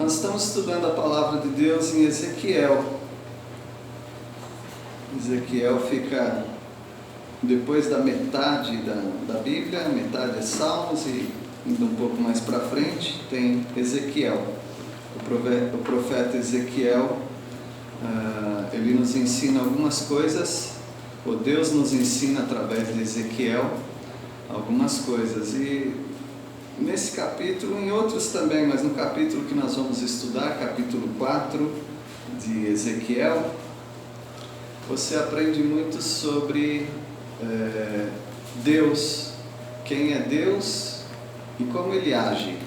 Nós estamos estudando a palavra de Deus em Ezequiel. Ezequiel fica depois da metade da Bíblia, metade é Salmos, e indo um pouco mais para frente tem Ezequiel. O profeta Ezequiel, ele nos ensina algumas coisas, ou Deus nos ensina através de Ezequiel algumas coisas. E nesse capítulo, em outros também, mas no capítulo que nós vamos estudar, capítulo 4 de Ezequiel, você aprende muito sobre Deus, quem é Deus e como Ele age.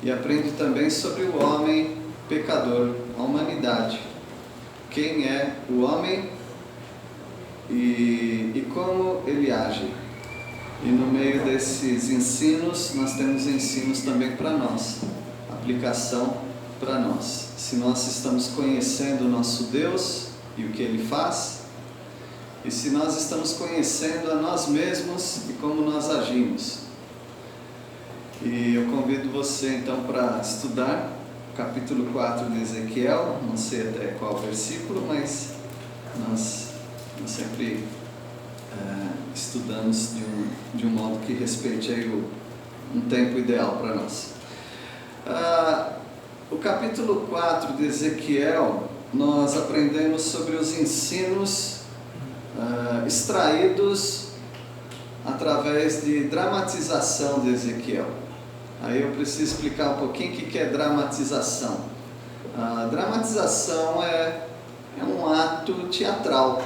E aprende também sobre o homem pecador, a humanidade. Quem é o homem e como ele age. E no meio desses ensinos, nós temos ensinos também para nós, aplicação para nós. Se nós estamos conhecendo o nosso Deus e o que Ele faz, e se nós estamos conhecendo a nós mesmos e como nós agimos. E eu convido você então para estudar o capítulo 4 de Ezequiel, não sei até qual versículo, mas nós sempre estudamos de um modo que respeite aí um tempo ideal para nós. O capítulo 4 de Ezequiel, nós aprendemos sobre os ensinos extraídos através de dramatização de Ezequiel. Aí eu preciso explicar um pouquinho o que é dramatização. A dramatização é um ato teatral.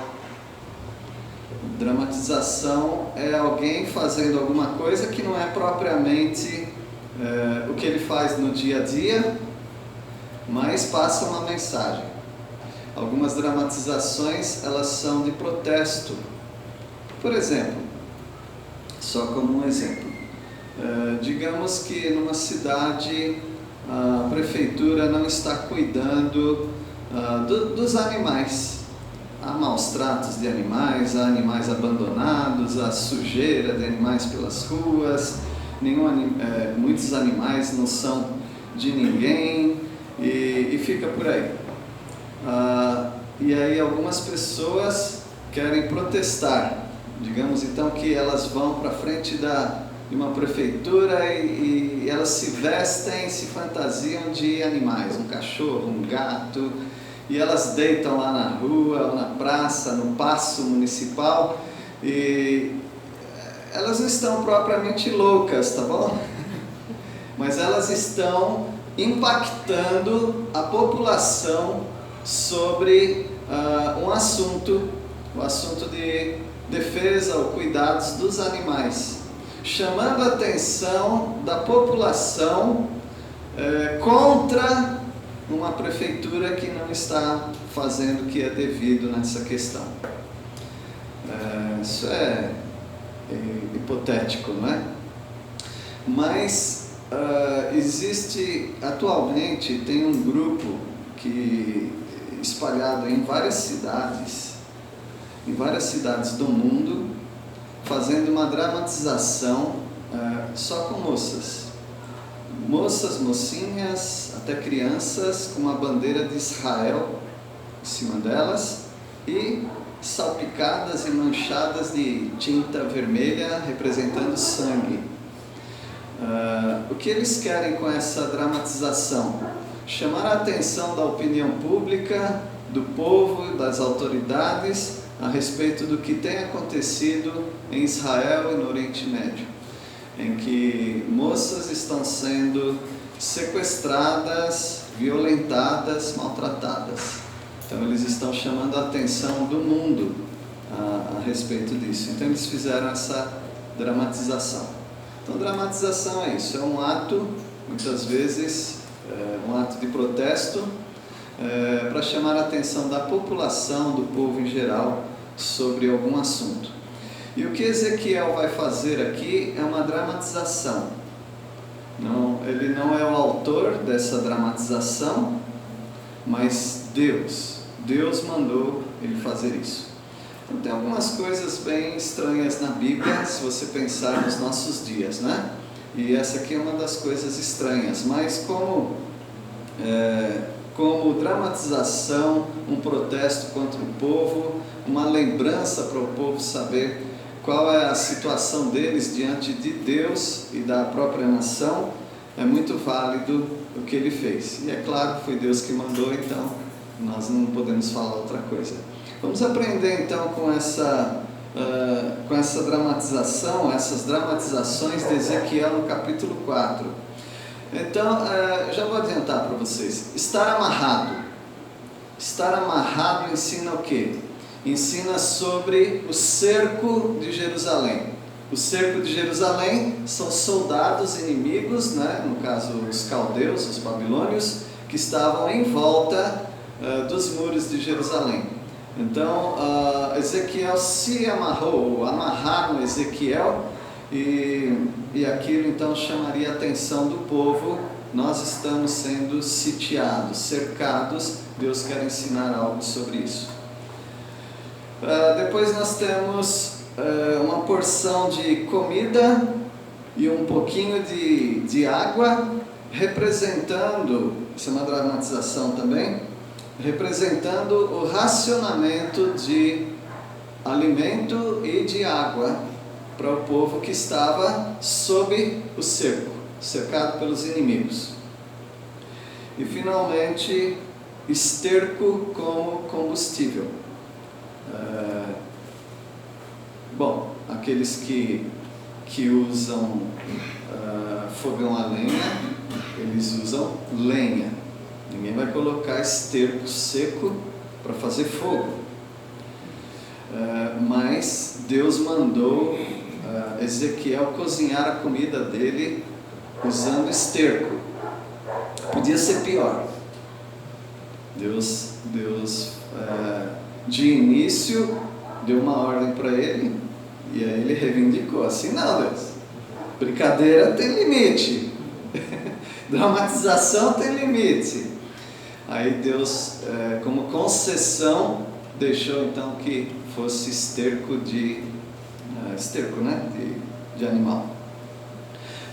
Dramatização é alguém fazendo alguma coisa que não é propriamente o que ele faz no dia a dia, mas passa uma mensagem. Algumas dramatizações, elas são de protesto. Por exemplo, só como um exemplo, digamos que numa cidade a prefeitura não está cuidando dos animais. Há maus tratos de animais, há animais abandonados, há sujeira de animais pelas ruas, muitos animais não são de ninguém e fica por aí. E aí algumas pessoas querem protestar. Digamos então que elas vão para frente de uma prefeitura e elas se vestem, se fantasiam de animais, um cachorro, um gato, e elas deitam lá na rua, ou na praça, no paço municipal, e elas não estão propriamente loucas, tá bom? Mas elas estão impactando a população sobre o assunto de defesa ou cuidados dos animais, chamando a atenção da população contra uma prefeitura que não está fazendo o que é devido nessa questão. Isso é hipotético, não é? Mas atualmente tem um grupo espalhado em várias cidades do mundo, fazendo uma dramatização só com mocinhas, até crianças, com uma bandeira de Israel em cima delas e salpicadas e manchadas de tinta vermelha representando sangue. O que eles querem com essa dramatização? Chamar a atenção da opinião pública, do povo, das autoridades, a respeito do que tem acontecido em Israel e no Oriente Médio, em que moças estão sendo sequestradas, violentadas, maltratadas. Então eles estão chamando a atenção do mundo a respeito disso. Então eles fizeram essa dramatização. Então dramatização é isso, é um ato, muitas vezes, um ato de protesto, para chamar a atenção da população, do povo em geral, sobre algum assunto. E o que Ezequiel vai fazer aqui é uma dramatização. Ele não é o autor dessa dramatização, mas Deus mandou ele fazer isso. Então tem algumas coisas bem estranhas na Bíblia, se você pensar nos nossos dias, né? E essa aqui é uma das coisas estranhas, mas como como dramatização, um protesto contra o povo, uma lembrança para o povo saber qual é a situação deles diante de Deus e da própria nação. É muito válido o que ele fez. E é claro que foi Deus que mandou, então nós não podemos falar outra coisa. Vamos aprender então com essa dramatização, essas dramatizações de Ezequiel no capítulo 4. Então, já vou adiantar para vocês. Estar amarrado. Estar amarrado ensina o quê? Ensina sobre o cerco de Jerusalém. O cerco de Jerusalém são soldados inimigos, né? No caso os caldeus, os babilônios, que estavam em volta dos muros de Jerusalém. Então, Ezequiel se amarrou, ou amarraram Ezequiel, e aquilo então chamaria a atenção do povo. Nós estamos sendo sitiados, cercados. Deus quer ensinar algo sobre isso. Depois nós temos uma porção de comida e um pouquinho de água, representando, isso é uma dramatização também, representando o racionamento de alimento e de água para o povo que estava sob o cerco, cercado pelos inimigos. E finalmente, esterco como combustível. Bom, aqueles que usam fogão a lenha, eles usam lenha. Ninguém vai colocar esterco seco para fazer fogo. Mas Deus mandou Ezequiel cozinhar a comida dele usando esterco. Podia ser pior. Deus de início deu uma ordem para ele, e aí ele reivindicou, assim não, Deus, brincadeira tem limite, dramatização tem limite. Aí Deus, como concessão, deixou então que fosse esterco de animal.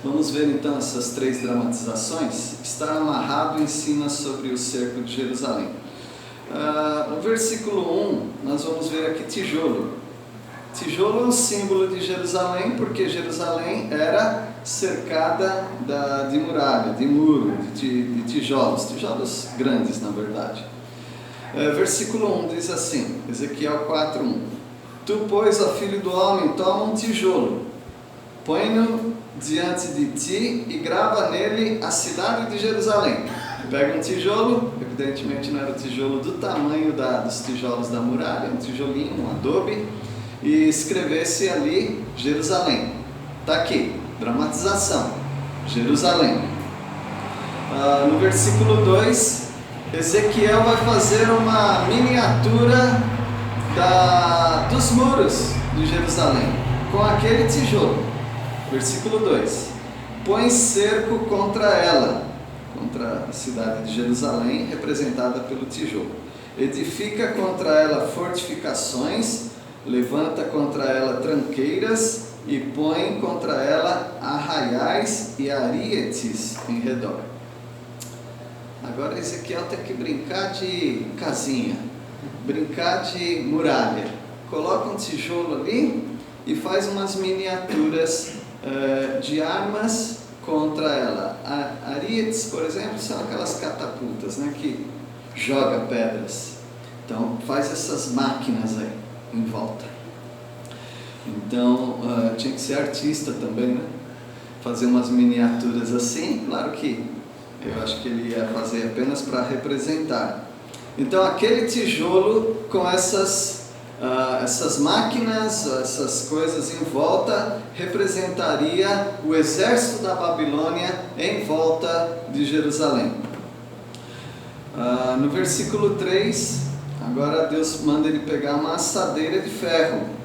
Vamos ver então essas três dramatizações. Estar amarrado ensina sobre o cerco de Jerusalém. No versículo 1, nós vamos ver aqui tijolo. Tijolo é um símbolo de Jerusalém, porque Jerusalém era cercada de muralha, de muro, de tijolos grandes, na verdade. Versículo 1 diz assim, Ezequiel 4:1: Tu, pois, ó filho do homem, toma um tijolo, põe-no diante de ti e grava nele a cidade de Jerusalém. Pega um tijolo, evidentemente não era o tijolo do tamanho dos tijolos da muralha, um tijolinho, um adobe, e escrevesse ali Jerusalém. Está aqui, dramatização, Jerusalém. No versículo 2, Ezequiel vai fazer uma miniatura dos muros de Jerusalém, com aquele tijolo. Versículo 2: Põe cerco contra ela, contra a cidade de Jerusalém, representada pelo tijolo. Edifica contra ela fortificações, levanta contra ela tranqueiras e põe contra ela arraiais e arietes em redor. Agora Ezequiel tem que brincar de casinha, brincar de muralha. Coloca um tijolo ali e faz umas miniaturas de armas contra ela. Arietes, por exemplo, são aquelas catapultas, né, que joga pedras. Então faz essas máquinas aí em volta. Então tinha que ser artista também, né? Fazer umas miniaturas assim. Claro que eu acho que ele ia fazer apenas para representar. Então aquele tijolo com essas máquinas, essas coisas em volta, representaria o exército da Babilônia em volta de Jerusalém. No versículo 3, agora Deus manda ele pegar uma assadeira de ferro.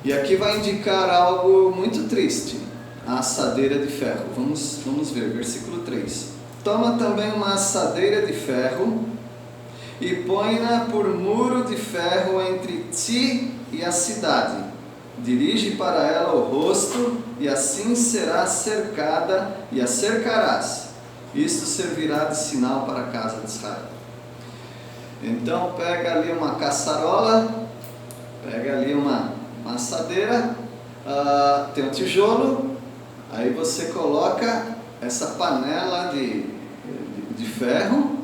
E aqui vai indicar algo muito triste, a assadeira de ferro. Vamos ver, versículo 3. Toma também uma assadeira de ferro e põe-na por muro de ferro entre ti e a cidade. Dirige para ela o rosto, e assim será cercada, e a cercarás. Isto servirá de sinal para a casa de Israel. Então pega ali uma caçarola, pega ali uma assadeira, tem um tijolo, aí você coloca essa panela de ferro,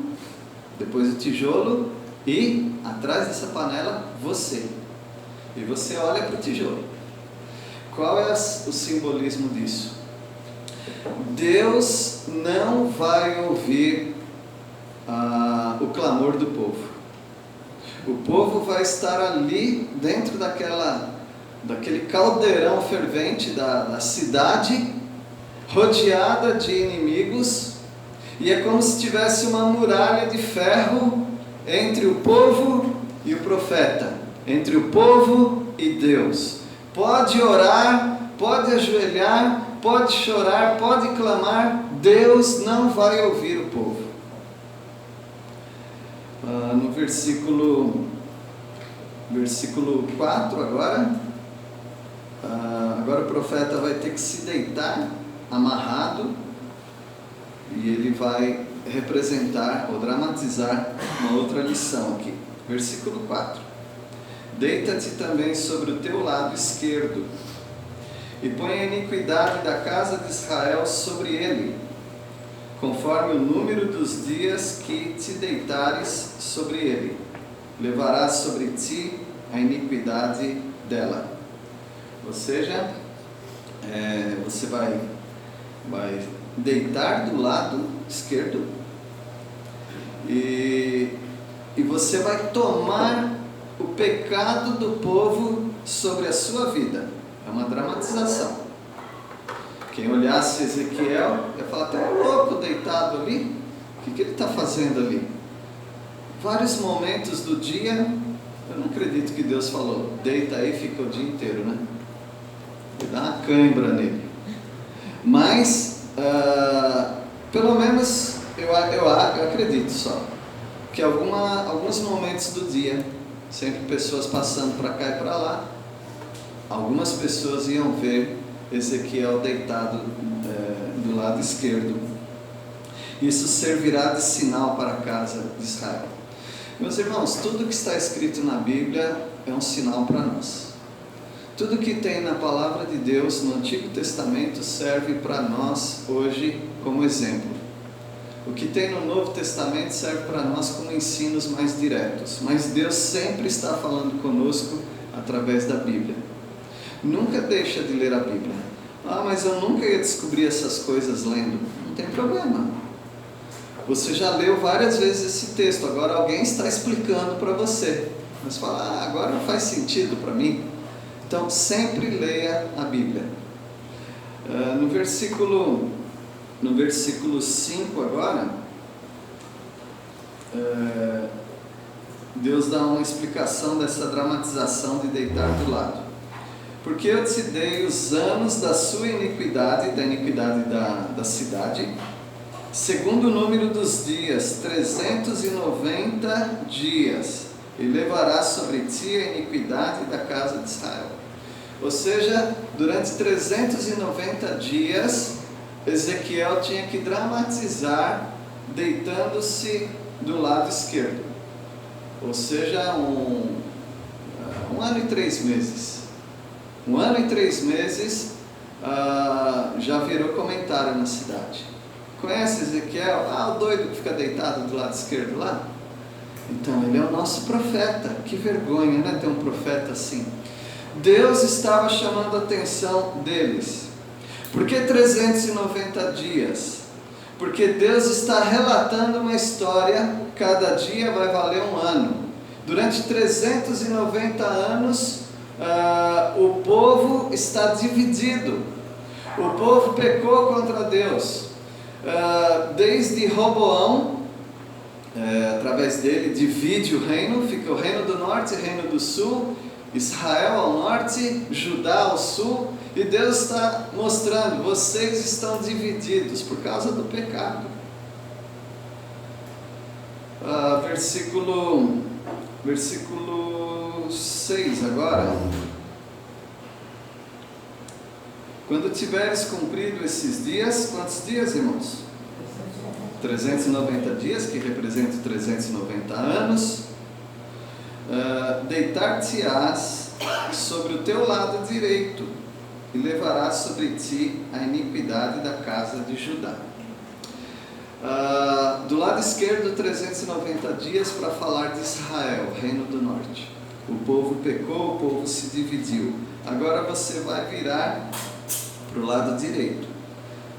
depois o tijolo, e atrás dessa panela você. E você olha para o tijolo. Qual é o simbolismo disso? Deus não vai ouvir o clamor do povo. O povo vai estar ali dentro daquele caldeirão fervente da cidade, rodeada de inimigos, e é como se tivesse uma muralha de ferro entre o povo e o profeta, entre o povo e Deus. Pode orar, pode ajoelhar, pode chorar, pode clamar, Deus não vai ouvir o povo. No versículo 4 agora o profeta vai ter que se deitar amarrado, e ele vai representar ou dramatizar uma outra lição aqui. Versículo 4: Deita-te também sobre o teu lado esquerdo, e põe a iniquidade da casa de Israel sobre ele, conforme o número dos dias que te deitares sobre ele. Levarás sobre ti a iniquidade dela. Ou seja, você vai deitar do lado esquerdo, e você vai tomar o pecado do povo sobre a sua vida. É uma dramatização. Quem olhasse Ezequiel ia falar: tem um louco deitado ali, o que ele está fazendo ali? Vários momentos do dia, eu não acredito que Deus falou: deita aí e fica o dia inteiro, né? E dá uma cãibra nele. Mas pelo menos eu acredito só que alguns momentos do dia, sempre pessoas passando para cá e para lá, algumas pessoas iam ver Ezequiel deitado do lado esquerdo. Isso servirá de sinal para a casa de Israel. Meus irmãos, tudo que está escrito na Bíblia é um sinal para nós. Tudo que tem na palavra de Deus no Antigo Testamento serve para nós hoje como exemplo. O que tem no Novo Testamento serve para nós como ensinos mais diretos. Mas Deus sempre está falando conosco através da Bíblia. Nunca deixa de ler a Bíblia. Mas eu nunca ia descobrir essas coisas lendo. Não tem problema. Você já leu várias vezes esse texto, agora alguém está explicando para você. Mas fala: agora faz sentido para mim. Então sempre leia a Bíblia. No versículo 5 agora, Deus dá uma explicação dessa dramatização de deitar do lado. Porque eu te dei os anos da sua iniquidade, da iniquidade da cidade, segundo o número dos dias, 390 dias, e levarás sobre ti a iniquidade da casa de Israel. Ou seja, durante 390 dias, Ezequiel tinha que dramatizar deitando-se do lado esquerdo. Ou seja, um ano e 3 meses. 1 ano e 3 meses já virou comentário na cidade. Conhece Ezequiel? O doido que fica deitado do lado esquerdo lá? Então, ele é o nosso profeta. Que vergonha, né, ter um profeta assim. Deus estava chamando a atenção deles. Por que 390 dias? Porque Deus está relatando uma história, cada dia vai valer 1 ano. Durante 390 anos, o povo está dividido. O povo pecou contra Deus. Desde Roboão, através dele divide o reino, fica o reino do norte e o reino do sul, Israel ao norte, Judá ao sul, e Deus está mostrando: vocês estão divididos por causa do pecado. Versículo 6 agora: quando tiveres cumprido esses dias, quantos dias, irmãos? 390 dias, que representam 390 anos, deitar-te-ás sobre o teu lado direito e levarás sobre ti a iniquidade da casa de Judá. Do lado esquerdo, 390 dias para falar de Israel, reino do norte. O povo pecou, o povo se dividiu. Agora você vai virar para o lado direito.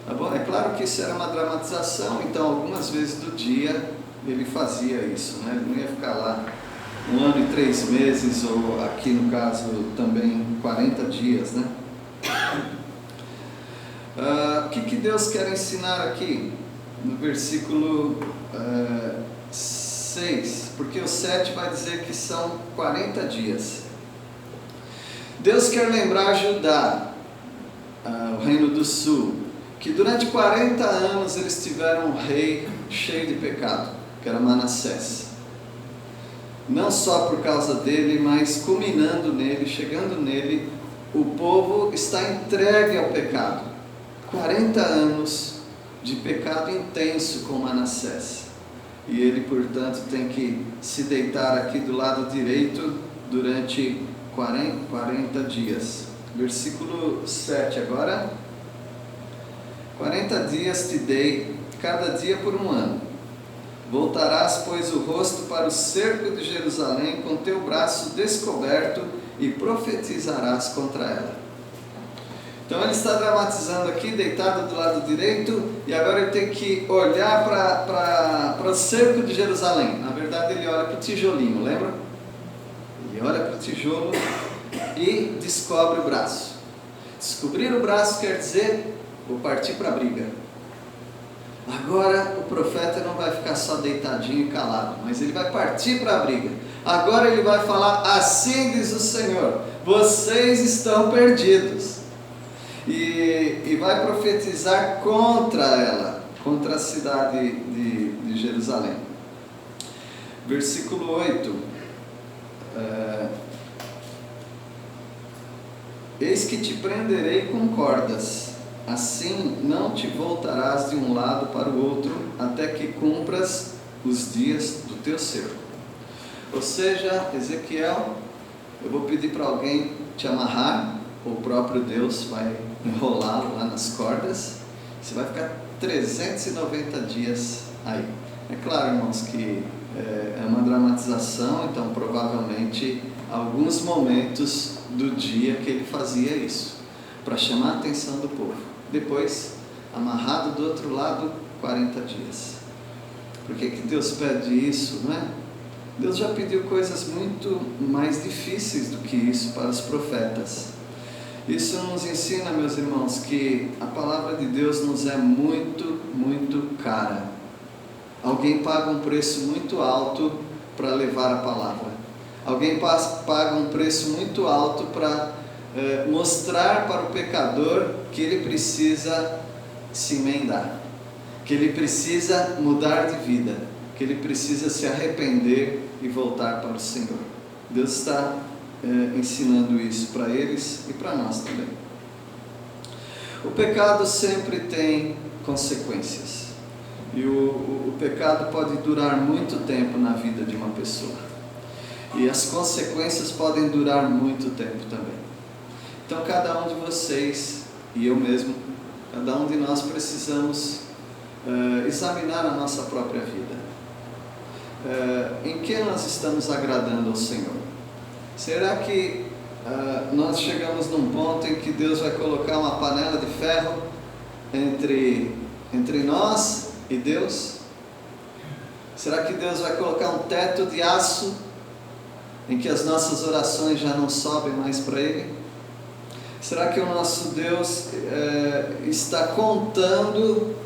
Tá bom? É claro que isso era uma dramatização, então algumas vezes do dia ele fazia isso, né? Ele não ia ficar lá 1 ano e 3 meses, ou aqui no caso também 40 dias, né? O que Deus quer ensinar aqui? No versículo 6, porque o 7 vai dizer que são 40 dias. Deus quer lembrar Judá, o reino do sul, que durante 40 anos eles tiveram um rei cheio de pecado, que era Manassés. Não só por causa dele, mas culminando nele, chegando nele, o povo está entregue ao pecado. 40 anos de pecado intenso com Manassés. E ele, portanto, tem que se deitar aqui do lado direito durante 40 dias. Versículo 7 agora. 40 dias te dei, cada dia por 1 ano. Voltarás, pois, o rosto para o cerco de Jerusalém com teu braço descoberto e profetizarás contra ela. Então ele está dramatizando aqui, deitado do lado direito, e agora ele tem que olhar para o cerco de Jerusalém. Na verdade ele olha para o tijolinho, lembra? Ele olha para o tijolo e descobre o braço. Descobrir o braço quer dizer, vou partir para a briga. Agora o profeta não vai ficar só deitadinho e calado, mas ele vai partir para a briga. Agora ele vai falar, assim diz o Senhor, vocês estão perdidos. E vai profetizar contra ela, contra a cidade de Jerusalém. Versículo 8. Eis que te prenderei com cordas, assim não te voltarás de um lado para o outro, até que cumpras os dias do teu cerco. Ou seja, Ezequiel, eu vou pedir para alguém te amarrar, ou o próprio Deus vai enrolá-lo lá nas cordas, você vai ficar 390 dias aí. É claro, irmãos, que é uma dramatização, então provavelmente alguns momentos do dia que ele fazia isso, para chamar a atenção do povo. Depois, amarrado do outro lado, 40 dias. Por que Deus pede isso, não é? Deus já pediu coisas muito mais difíceis do que isso para os profetas. Isso nos ensina, meus irmãos, que a palavra de Deus nos é muito, muito cara. Alguém paga um preço muito alto para levar a palavra. Alguém paga um preço muito alto para mostrar para o pecador que ele precisa se emendar, que ele precisa mudar de vida, que ele precisa se arrepender e voltar para o Senhor. Deus está ensinando isso para eles e para nós também. O pecado sempre tem consequências, e o pecado pode durar muito tempo na vida de uma pessoa, e as consequências podem durar muito tempo também. Então cada um de vocês e eu mesmo, cada um de nós precisamos examinar a nossa própria vida. Em que nós estamos agradando ao Senhor? Será que nós chegamos num ponto em que Deus vai colocar uma panela de ferro entre nós e Deus? Será que Deus vai colocar um teto de aço em que as nossas orações já não sobem mais para Ele? Será que o nosso Deus está contando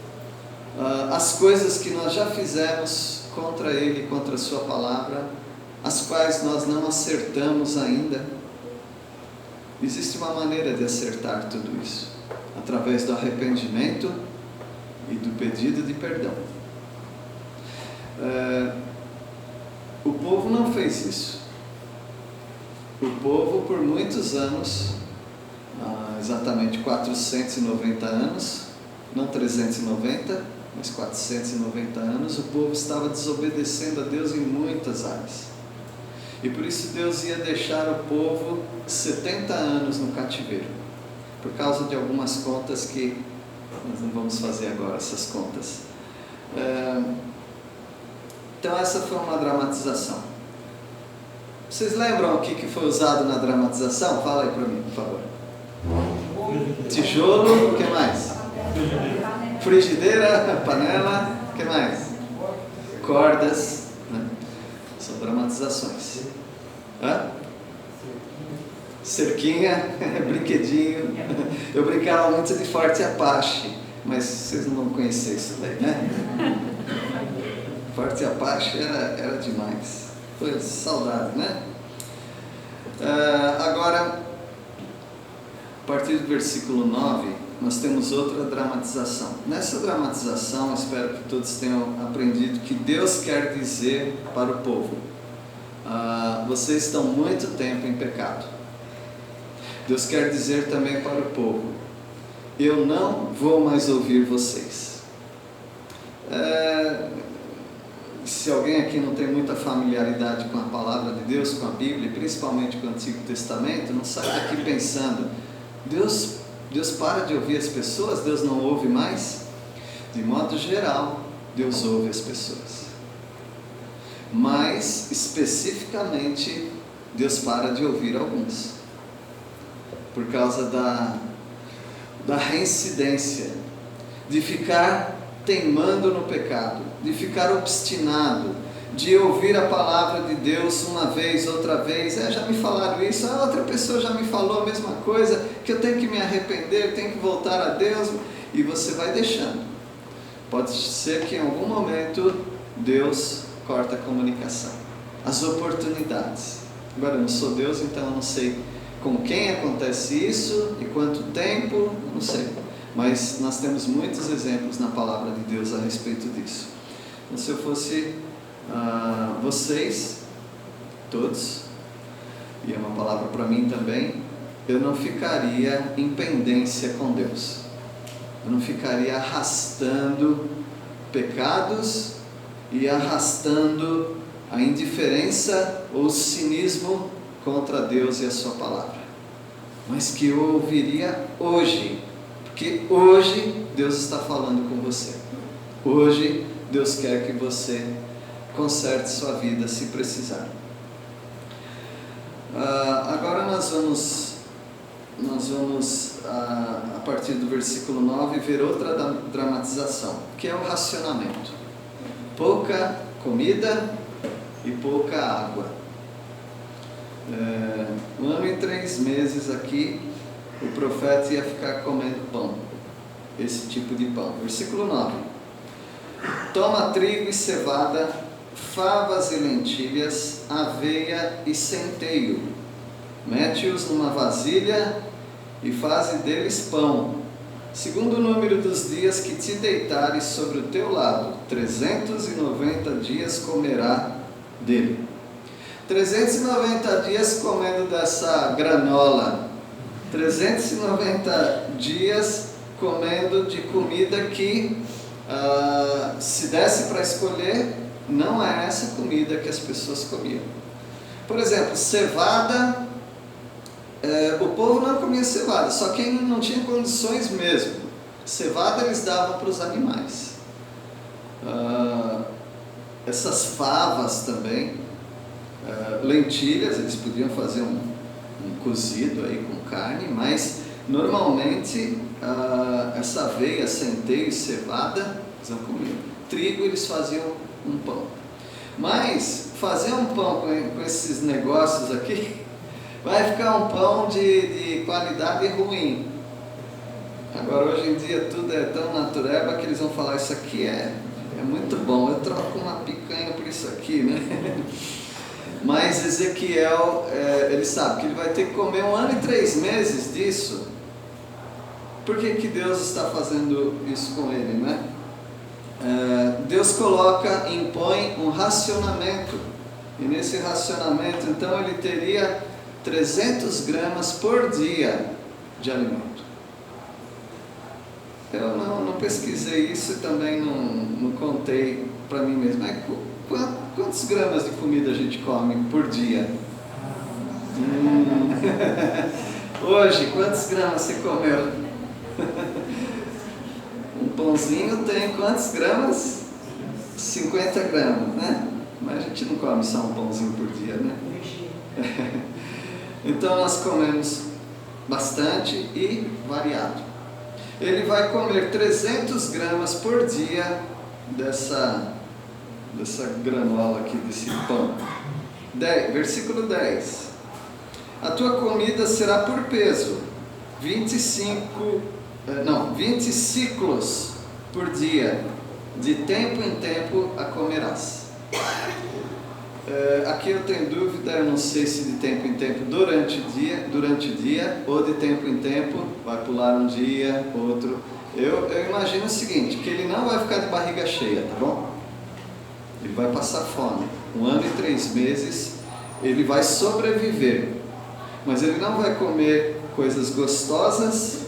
as coisas que nós já fizemos contra Ele, contra a Sua palavra, as quais nós não acertamos ainda? Existe uma maneira de acertar tudo isso, através do arrependimento e do pedido de perdão. O povo não fez isso. O povo, por muitos anos, exatamente 490 anos, não 390, mais 490 anos, o povo estava desobedecendo a Deus em muitas áreas. E por isso Deus ia deixar o povo 70 anos no cativeiro, por causa de algumas contas que nós não vamos fazer agora, essas contas. Então essa foi uma dramatização. Vocês lembram o que foi usado na dramatização? Fala aí para mim, por favor. Tijolo, o que mais? Frigideira, panela, o que mais? Cordas, né? São dramatizações. Cerquinha, brinquedinho. Eu brincava muito de Forte Apache, mas vocês não vão conhecer isso daí, né? Forte Apache era demais. Foi saudade, né? Agora, a partir do versículo 9, nós temos outra dramatização. Nessa dramatização, espero que todos tenham aprendido que Deus quer dizer para o povo: vocês estão muito tempo em pecado. Deus quer dizer também para o povo: eu não vou mais ouvir vocês. Se alguém aqui não tem muita familiaridade com a palavra de Deus, com a Bíblia, principalmente com o Antigo Testamento, não sai daqui pensando: Deus para de ouvir as pessoas? Deus não ouve mais? De modo geral, Deus ouve as pessoas. Mas, especificamente, Deus para de ouvir alguns, por causa da reincidência, de ficar teimando no pecado, de ficar obstinado, de ouvir a palavra de Deus uma vez, outra vez. Já me falaram isso, outra pessoa já me falou a mesma coisa, que eu tenho que me arrepender, tenho que voltar a Deus, e você vai deixando. Pode ser que em algum momento Deus corta a comunicação, as oportunidades. Agora, eu não sou Deus, então eu não sei com quem acontece isso e quanto tempo, eu não sei. Mas nós temos muitos exemplos na palavra de Deus a respeito disso. Então, se eu fosse vocês, todos, e é uma palavra para mim também, eu não ficaria em pendência com Deus. Eu não ficaria arrastando pecados e arrastando a indiferença ou o cinismo contra Deus e a sua palavra. Mas que eu ouviria hoje, porque hoje Deus está falando com você. Hoje Deus quer que você conserte sua vida se precisar. Agora nós vamos a partir do versículo 9 ver outra dramatização, que é o racionamento. Pouca comida e pouca água. 1 ano e 3 meses aqui, o profeta ia ficar comendo pão, esse tipo de pão. Versículo 9: toma trigo e cevada, favas e lentilhas, aveia e centeio, mete-os numa vasilha e faze deles pão, segundo o número dos dias que te deitares sobre o teu lado, 390 dias comerá dele. 390 dias comendo dessa granola, 390 dias comendo de comida que, se desse para escolher, não é essa comida que as pessoas comiam. Por exemplo, cevada, o povo não comia cevada, só quem não tinha condições mesmo. Cevada eles davam para os animais. Essas favas também, lentilhas, eles podiam fazer um cozido aí com carne, mas normalmente essa aveia, centeio e cevada eles não comiam. Trigo eles faziam um pão. Mas fazer um pão com esses negócios aqui vai ficar um pão de qualidade ruim. Agora hoje em dia tudo é tão natureba que eles vão falar: isso aqui é muito bom, eu troco uma picanha por isso aqui, né? Mas Ezequiel, ele sabe que ele vai ter que comer 1 ano e 3 meses disso. Por que Deus está fazendo isso com ele, né? Deus impõe um racionamento, e nesse racionamento então ele teria 300 gramas por dia de alimento. Eu não pesquisei isso e também não contei para mim mesmo. Mas quantos gramas de comida a gente come por dia? Hoje, quantos gramas você comeu? Um pãozinho tem quantos gramas? 50 gramas, né? Mas a gente não come só um pãozinho por dia, né? Então nós comemos bastante e variado. Ele vai comer 300 gramas por dia dessa granola aqui, desse pão. Versículo 10. A tua comida será por peso, 20 ciclos por dia, de tempo em tempo a comerás. Aqui eu tenho dúvida, eu não sei se de tempo em tempo durante o dia, ou de tempo em tempo, vai pular um dia, outro. Eu imagino o seguinte, que ele não vai ficar de barriga cheia, tá bom? Ele vai passar fome. 1 ano e 3 meses, ele vai sobreviver. Mas ele não vai comer coisas gostosas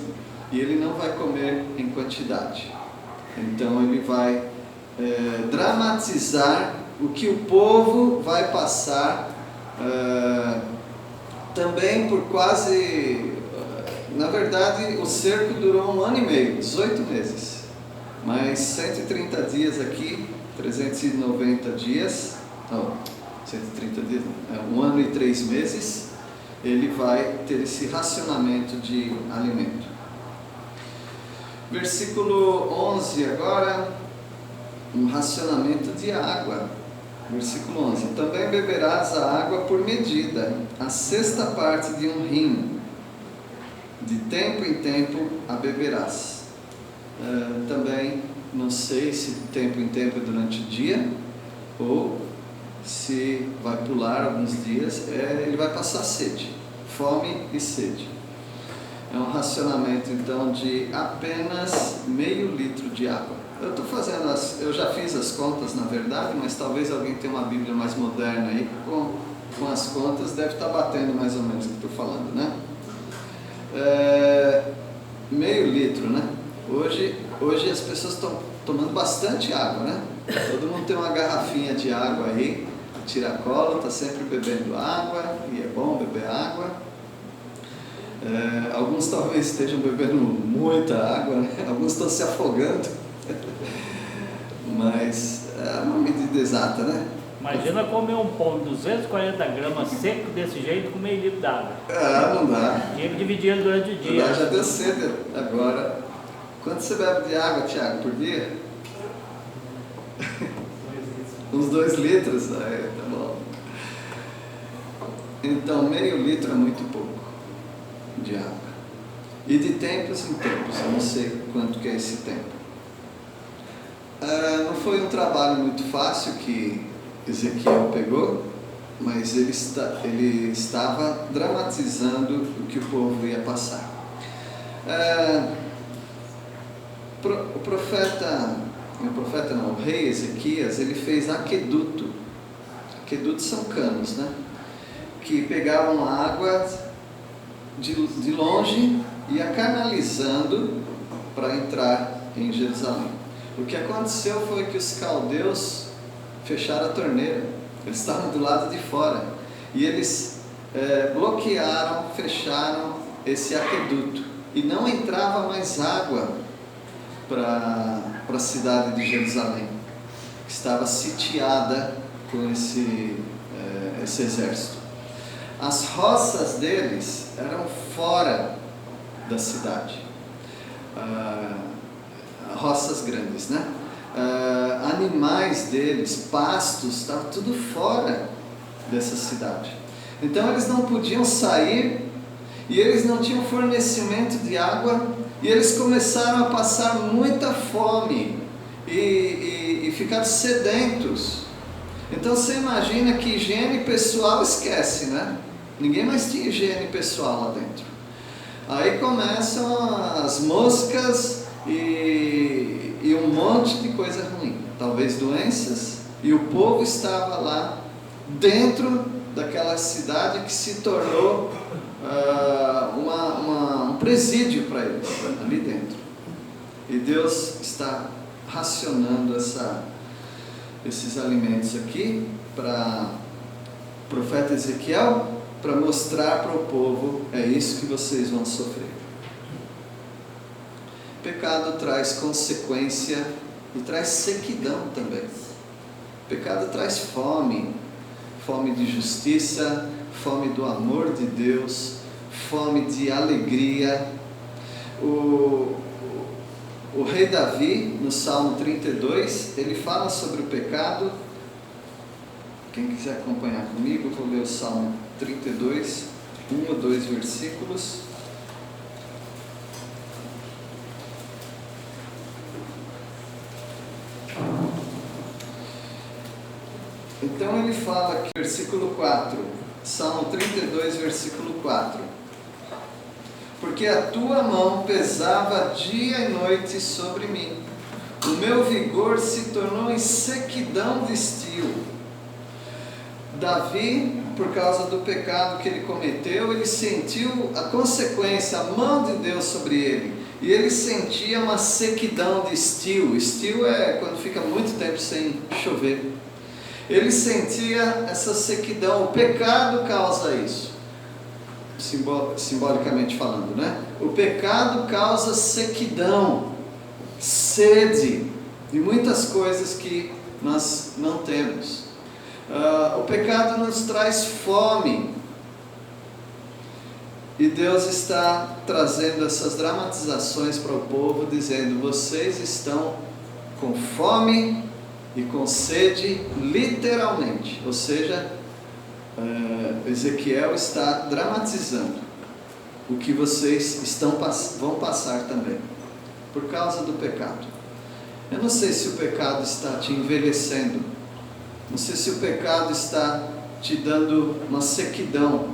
e ele não vai comer em quantidade. Então ele vai dramatizar o que o povo vai passar também por quase... na verdade, o cerco durou 1 ano e meio, 18 meses. Mas 130 dias aqui, 390 dias, não, 130 dias, 1 ano e 3 meses, ele vai ter esse racionamento de alimento. Versículo 11 agora, um racionamento de água. Versículo 11. Também beberás a água por medida, a sexta parte de um rim. De tempo em tempo a beberás. Também não sei se de tempo em tempo é durante o dia, ou se vai pular alguns dias, ele vai passar sede, fome e sede. É um racionamento então de apenas meio litro de água. Eu já fiz as contas na verdade, mas talvez alguém tenha uma Bíblia mais moderna aí, com as contas deve estar batendo mais ou menos o que estou falando, né? Meio litro, né? Hoje as pessoas estão tomando bastante água, né? Todo mundo tem uma garrafinha de água aí, tiracola, está sempre bebendo água, e é bom beber água. Alguns talvez estejam bebendo muita água, né? Alguns estão se afogando, mas é uma medida exata, né? Imagina comer um pão de 240 gramas seco desse jeito com meio litro d'água. Não dá. Tinha que dividir ele durante o dia. Já deu cedo agora. Quanto você bebe de água, Tiago, por dia? Uns 2 litros? Tá bom. Então, meio litro é muito pouco de água. E de tempos em tempos, eu não sei quanto que é esse tempo. Não foi um trabalho muito fácil que Ezequiel pegou, mas ele estava dramatizando o que o povo ia passar. O rei Ezequias, ele fez aqueduto. Aquedutos são canos, né? Que pegavam água de longe e ia canalizando para entrar em Jerusalém. O que aconteceu foi que os caldeus fecharam a torneira, eles estavam do lado de fora, e eles bloquearam, fecharam esse aqueduto, e não entrava mais água para a cidade de Jerusalém, que estava sitiada com esse exército. As roças deles eram fora da cidade, roças grandes, né? Animais deles, pastos, estava tudo fora dessa cidade. Então eles não podiam sair, e eles não tinham fornecimento de água, e eles começaram a passar muita fome e ficaram sedentos. Então você imagina que higiene pessoal esquece, né? Ninguém mais tinha higiene pessoal lá dentro. Aí começam as moscas e um monte de coisa ruim, talvez doenças, e o povo estava lá dentro daquela cidade que se tornou um presídio para eles, ali dentro. E Deus está racionando esses alimentos aqui para o profeta Ezequiel, para mostrar para o povo: é isso que vocês vão sofrer. Pecado traz consequência e traz sequidão também. Pecado traz fome, fome de justiça, fome do amor de Deus, fome de alegria. O rei Davi, no Salmo 32, ele fala sobre o pecado. Quem quiser acompanhar comigo, vou ler o Salmo 32, 1 ou 2 versículos. Então ele fala aqui, versículo 4, Salmo 32, versículo 4: porque a tua mão pesava dia e noite sobre mim, o meu vigor se tornou em sequidão de estio. Davi, por causa do pecado que ele cometeu, ele sentiu a consequência, a mão de Deus sobre ele, e ele sentia uma sequidão de estio. Estio é quando fica muito tempo sem chover. Ele sentia essa sequidão. O pecado causa isso, simbolicamente falando, né? O pecado causa sequidão, sede de muitas coisas que nós não temos. O pecado nos traz fome, e Deus está trazendo essas dramatizações para o povo, dizendo: vocês estão com fome e com sede, literalmente. Ou seja, Ezequiel está dramatizando o que vocês vão passar também, por causa do pecado. Eu não sei se o pecado está te envelhecendo, não sei se o pecado está te dando uma sequidão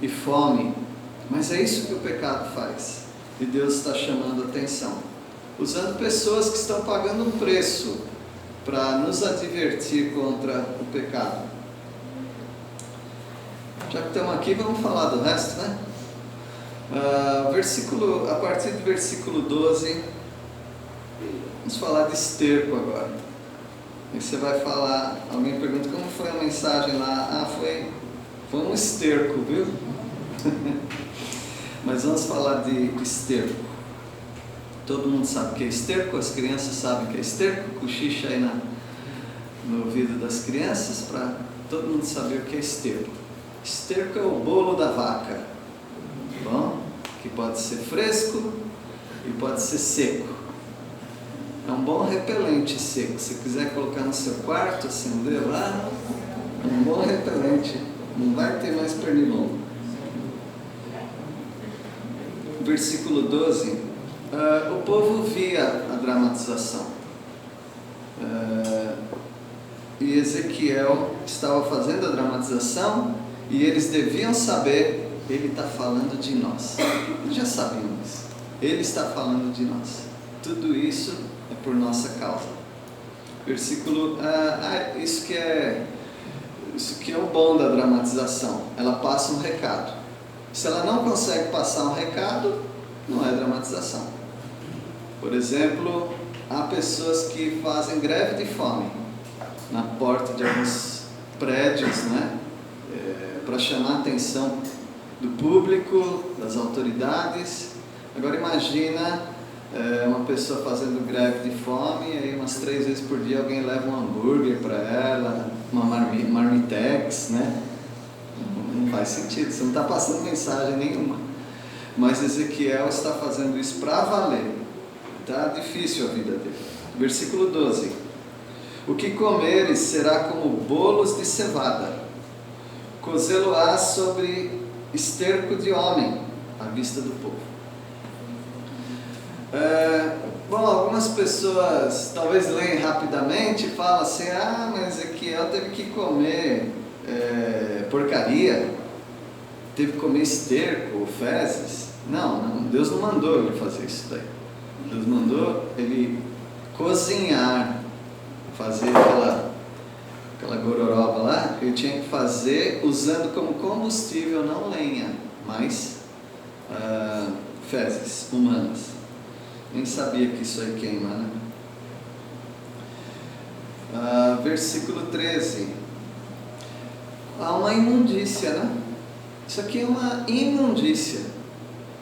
e fome, mas é isso que o pecado faz, e Deus está chamando a atenção, usando pessoas que estão pagando um preço para nos advertir contra o pecado. Já que estamos aqui, vamos falar do resto, né? A partir do versículo 12, vamos falar de esterco agora. E você vai falar, alguém pergunta como foi a mensagem lá. Foi um esterco, viu? Mas vamos falar de esterco. Todo mundo sabe o que é esterco, as crianças sabem o que é esterco. Cochicha aí no ouvido das crianças para todo mundo saber o que é esterco. Esterco é o bolo da vaca, bom? Que pode ser fresco e pode ser seco. É um bom repelente seco. Se quiser colocar no seu quarto, acender lá, é um bom repelente. Não vai ter mais pernilongo. Versículo 12. O povo via a dramatização. E Ezequiel estava fazendo a dramatização, e eles deviam saber: ele está falando de nós. Eles já sabiam isso. Ele está falando de nós. Tudo isso é por nossa causa. Versículo, isso que é o bom da dramatização. Ela passa um recado. Se ela não consegue passar um recado, não é dramatização. Por exemplo, há pessoas que fazem greve de fome na porta de alguns prédios, né? Para chamar a atenção do público, das autoridades. Agora imagina uma pessoa fazendo greve de fome, e aí umas 3 vezes por dia alguém leva um hambúrguer para ela, uma marmitex, né? Não faz sentido, você não está passando mensagem nenhuma. Mas Ezequiel está fazendo isso para valer. Está difícil a vida dele. Versículo 12: o que comeres será como bolos de cevada, cozê-lo-ás sobre esterco de homem, à vista do povo. Algumas pessoas talvez leem rapidamente e falam assim: mas Ezequiel teve que comer porcaria, teve que comer esterco, fezes. Não, Deus não mandou ele fazer isso daí. Deus mandou ele cozinhar, fazer aquela gororoba lá. Ele tinha que fazer usando como combustível não lenha, mas fezes humanas. Nem sabia que isso aí queima, né? Versículo 13. Há uma imundícia, né? Isso aqui é uma imundícia.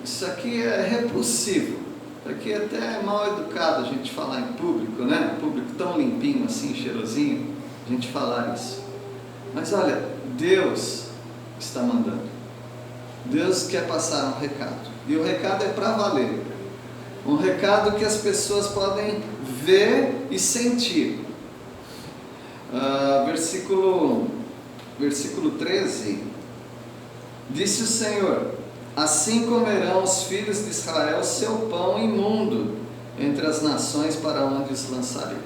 Isso aqui é repulsivo. Isso aqui é até mal educado a gente falar em público, né? Público tão limpinho assim, cheirosinho, a gente falar isso. Mas olha, Deus está mandando. Deus quer passar um recado. E o recado é para valer. Um recado que as pessoas podem ver e sentir. Versículo 13. Disse o Senhor: assim comerão os filhos de Israel seu pão imundo entre as nações para onde os lançarei.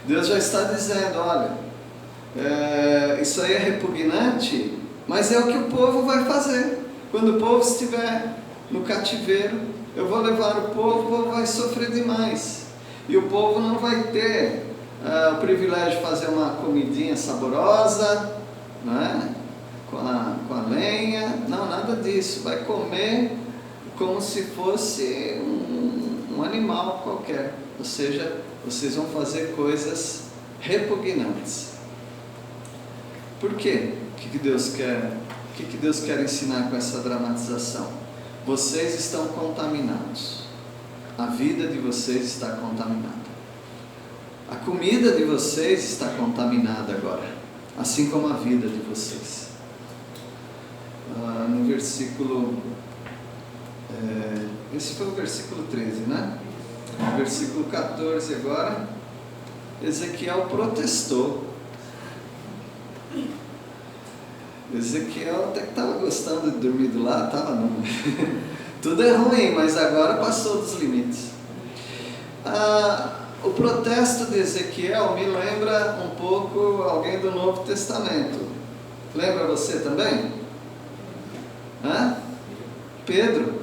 Deus já está dizendo, olha, isso aí é repugnante, mas é o que o povo vai fazer. Quando o povo estiver no cativeiro, eu vou levar o povo vai sofrer demais. E o povo não vai ter o privilégio de fazer uma comidinha saborosa, não é? Com a lenha, não, nada disso. Vai comer como se fosse um animal qualquer. Ou seja, vocês vão fazer coisas repugnantes. Por quê? O que Deus quer? O que Deus quer ensinar com essa dramatização? Vocês estão contaminados. A vida de vocês está contaminada. A comida de vocês está contaminada agora, assim como a vida de vocês. No versículo, esse foi o versículo 13, né? No versículo 14 agora, Ezequiel protestou. Ezequiel até que estava gostando de dormir do lado, estava não. Tudo é ruim, mas agora passou dos limites. O protesto de Ezequiel me lembra um pouco alguém do Novo Testamento. Lembra você também? Pedro.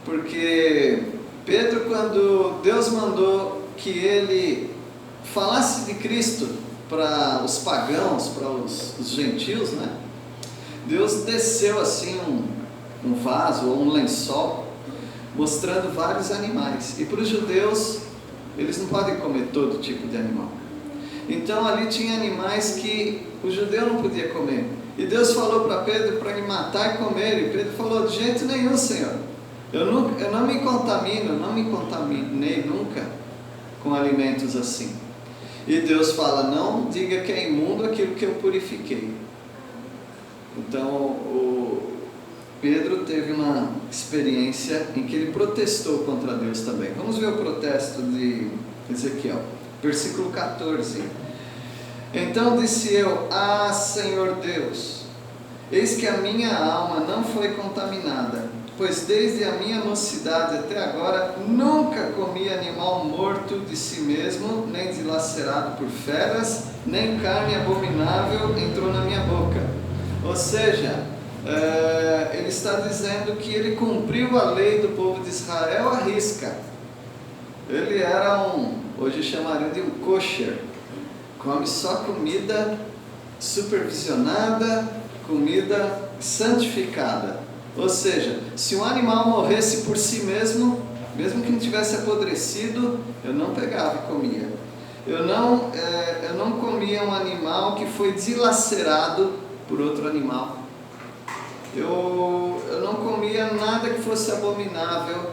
Porque Pedro, quando Deus mandou que ele falasse de Cristo para os pagãos, para os gentios, né? Deus desceu assim um vaso ou um lençol, mostrando vários animais. E para os judeus, eles não podem comer todo tipo de animal. Então ali tinha animais que o judeu não podia comer. E Deus falou para Pedro para ele matar e comer. E Pedro falou: de jeito nenhum, Senhor. Eu não me contamino, não me contaminei nunca com alimentos assim. E Deus fala: não diga que é imundo aquilo que eu purifiquei. Então o Pedro teve uma experiência em que ele protestou contra Deus também. Vamos ver o protesto de Ezequiel. Versículo 14. Então disse eu: Senhor Deus, eis que a minha alma não foi contaminada, pois desde a minha mocidade até agora nunca comi animal morto de si mesmo, nem dilacerado por feras, nem carne abominável entrou na minha boca. Ou seja, ele está dizendo que ele cumpriu a lei do povo de Israel à risca. Ele era hoje chamaria de um kosher, come só comida supervisionada, comida santificada. Ou seja, se um animal morresse por si mesmo, mesmo que não tivesse apodrecido, eu não pegava e comia. Eu não comia um animal que foi dilacerado por outro animal. Eu não comia nada que fosse abominável,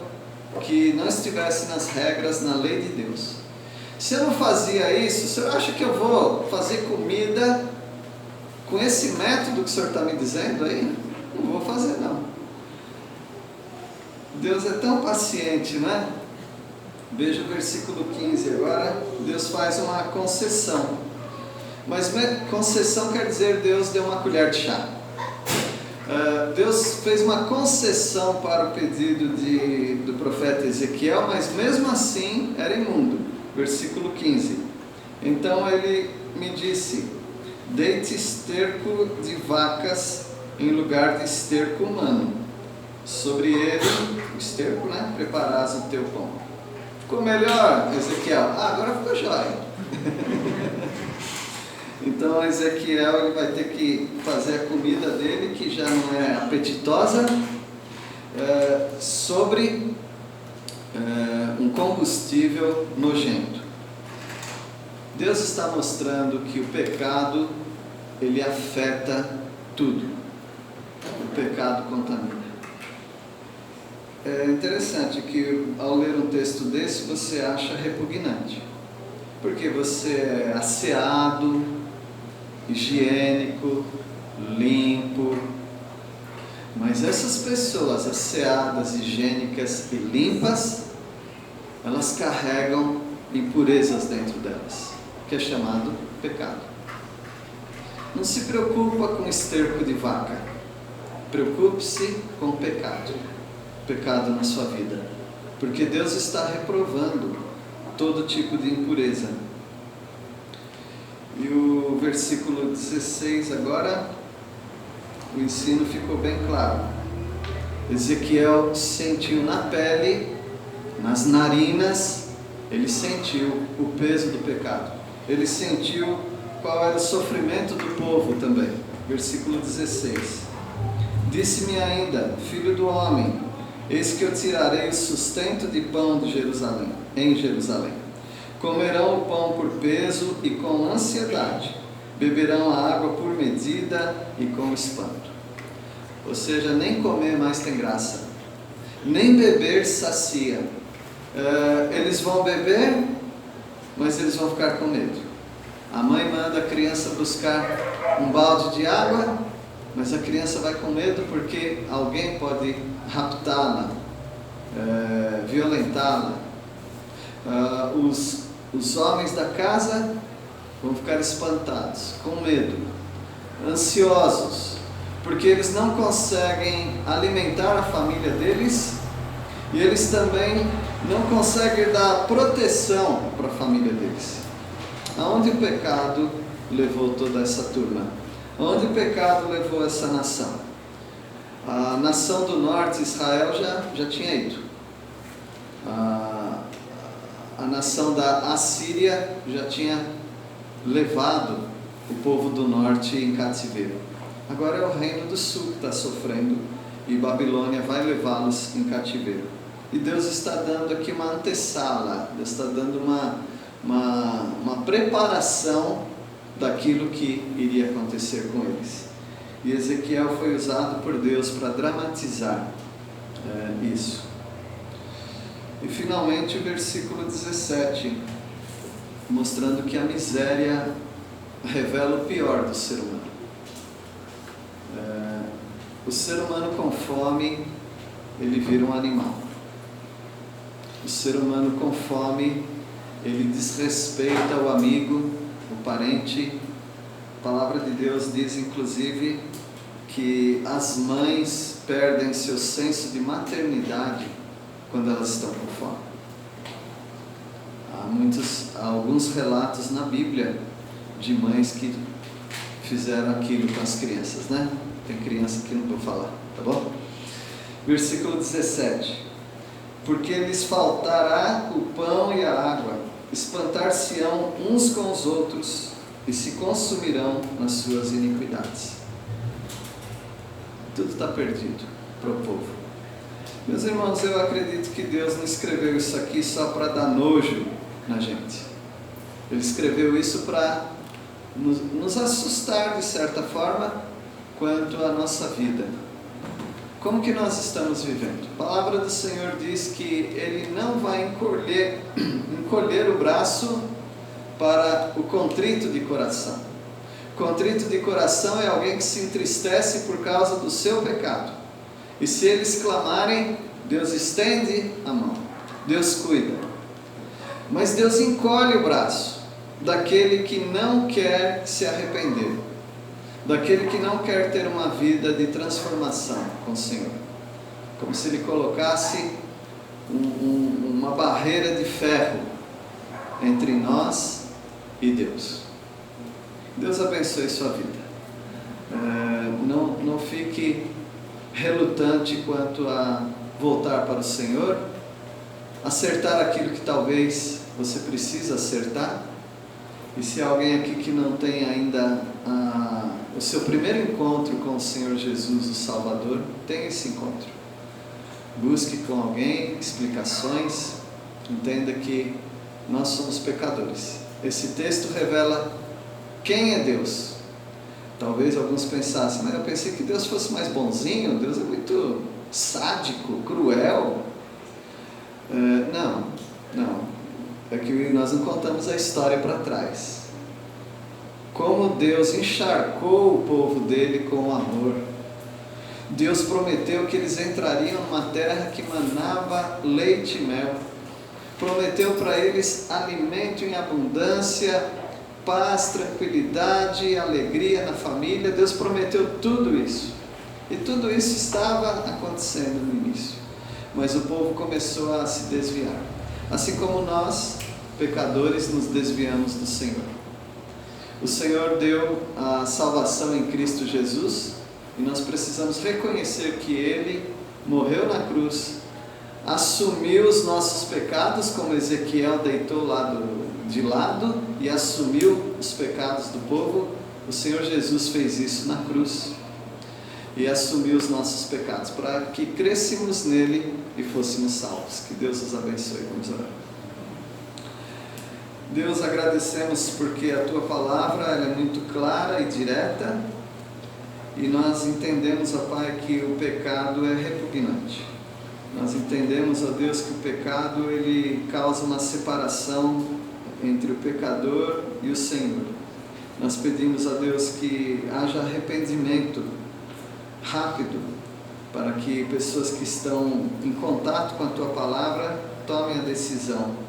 que não estivesse nas regras, na lei de Deus. Se eu não fazia isso, o senhor acha que eu vou fazer comida com esse método que o senhor está me dizendo aí? Não vou fazer não. Deus é tão paciente, né? Veja o versículo 15 agora. Deus faz uma concessão. Mas concessão quer dizer Deus deu uma colher de chá. Deus fez uma concessão para o pedido do profeta Ezequiel, mas mesmo assim era imundo. Versículo 15. Então ele me disse: deite esterco de vacas em lugar de esterco humano. Sobre ele, o esterco, né? Preparás o teu pão. Ficou melhor, Ezequiel? Agora ficou jóia. Então Ezequiel ele vai ter que fazer a comida dele, que já não é apetitosa, sobre um combustível nojento. Deus está mostrando que o pecado, ele afeta tudo. O pecado contamina. É interessante que ao ler um texto desse você acha repugnante, porque você é asseado, higiênico, limpo, mas essas pessoas asseadas, higiênicas e limpas, elas carregam impurezas dentro delas, que é chamado pecado. Não se preocupa com esterco de vaca, preocupe-se com o pecado na sua vida, porque Deus está reprovando todo tipo de impureza. E o versículo 16 agora, o ensino ficou bem claro. Ezequiel sentiu na pele, nas narinas, ele sentiu o peso do pecado. Ele sentiu qual era o sofrimento do povo também. Versículo 16. Disse-me ainda, filho do homem, eis que eu tirarei o sustento de pão de Jerusalém, em Jerusalém. Comerão o pão por peso e com ansiedade, beberão a água por medida e com espanto. Ou seja, nem comer mais tem graça, nem beber sacia. Eles vão beber, mas eles vão ficar com medo. A mãe manda a criança buscar um balde de água, mas a criança vai com medo porque alguém pode raptá-la, violentá-la. Os homens da casa vão ficar espantados, com medo, ansiosos, porque eles não conseguem alimentar a família deles e eles também não conseguem dar proteção para a família deles. Aonde o pecado levou toda essa turma? Aonde o pecado levou essa nação? A nação do norte, Israel, já tinha ido. A nação da Assíria já tinha levado o povo do norte em cativeiro. Agora é o reino do sul que está sofrendo e Babilônia vai levá-los em cativeiro. E Deus está dando aqui uma antessala, Deus está dando uma preparação daquilo que iria acontecer com eles. E Ezequiel foi usado por Deus para dramatizar isso. E finalmente o versículo 17, mostrando que a miséria revela o pior do ser humano. O ser humano com fome, ele vira um animal. O ser humano com fome, ele desrespeita o amigo, o parente. A palavra de Deus diz inclusive que as mães perdem seu senso de maternidade quando elas estão com fome. Há alguns relatos na Bíblia de mães que fizeram aquilo com as crianças, né? Tem criança que não vou falar, tá bom? Versículo 17. Porque lhes faltará o pão e a água, espantar-se-ão uns com os outros e se consumirão nas suas iniquidades. Tudo está perdido para o povo. Meus irmãos, eu acredito que Deus não escreveu isso aqui só para dar nojo na gente. Ele escreveu isso para nos assustar de certa forma quanto à nossa vida. Como que nós estamos vivendo? A palavra do Senhor diz que Ele não vai encolher o braço para o contrito de coração. Contrito de coração é alguém que se entristece por causa do seu pecado. E se eles clamarem, Deus estende a mão, Deus cuida. Mas Deus encolhe o braço daquele que não quer se arrepender, daquele que não quer ter uma vida de transformação com o Senhor. Como se Ele colocasse uma barreira de ferro entre nós e Deus. Deus abençoe sua vida. Não fique relutante quanto a voltar para o Senhor, acertar aquilo que talvez você precisa acertar. E se há alguém aqui que não tem ainda o seu primeiro encontro com o Senhor Jesus, o Salvador, tenha esse encontro. busque com alguém explicações, entenda que nós somos pecadores. Esse texto revela quem é Deus. Talvez alguns pensassem, mas eu pensei que Deus fosse mais bonzinho, Deus é muito sádico, cruel. Não. É que nós não contamos a história para trás. Como Deus encharcou o povo dele com amor. Deus prometeu que eles entrariam numa terra que manava leite e mel. Prometeu para eles alimento em abundância, paz, tranquilidade, alegria na família. Deus prometeu tudo isso. E tudo isso estava acontecendo no início. Mas o povo começou a se desviar. Assim como nós, pecadores, nos desviamos do Senhor. O Senhor deu a salvação em Cristo Jesus e nós precisamos reconhecer que Ele morreu na cruz, assumiu os nossos pecados, como Ezequiel deitou de lado e assumiu os pecados do povo. O Senhor Jesus fez isso na cruz e assumiu os nossos pecados para que crescêssemos nele e fôssemos salvos. Que Deus os abençoe. Vamos orar. Deus, agradecemos porque a Tua palavra ela é muito clara e direta e nós entendemos, ó Pai, que o pecado é repugnante. Nós entendemos, ó Deus, que o pecado ele causa uma separação entre o pecador e o Senhor. Nós pedimos, ó Deus, que haja arrependimento rápido para que pessoas que estão em contato com a Tua palavra tomem a decisão.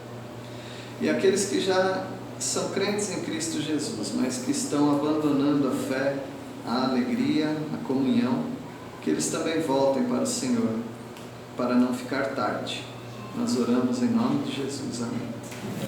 E aqueles que já são crentes em Cristo Jesus, mas que estão abandonando a fé, a alegria, a comunhão, que eles também voltem para o Senhor, para não ficar tarde. Nós oramos em nome de Jesus. Amém.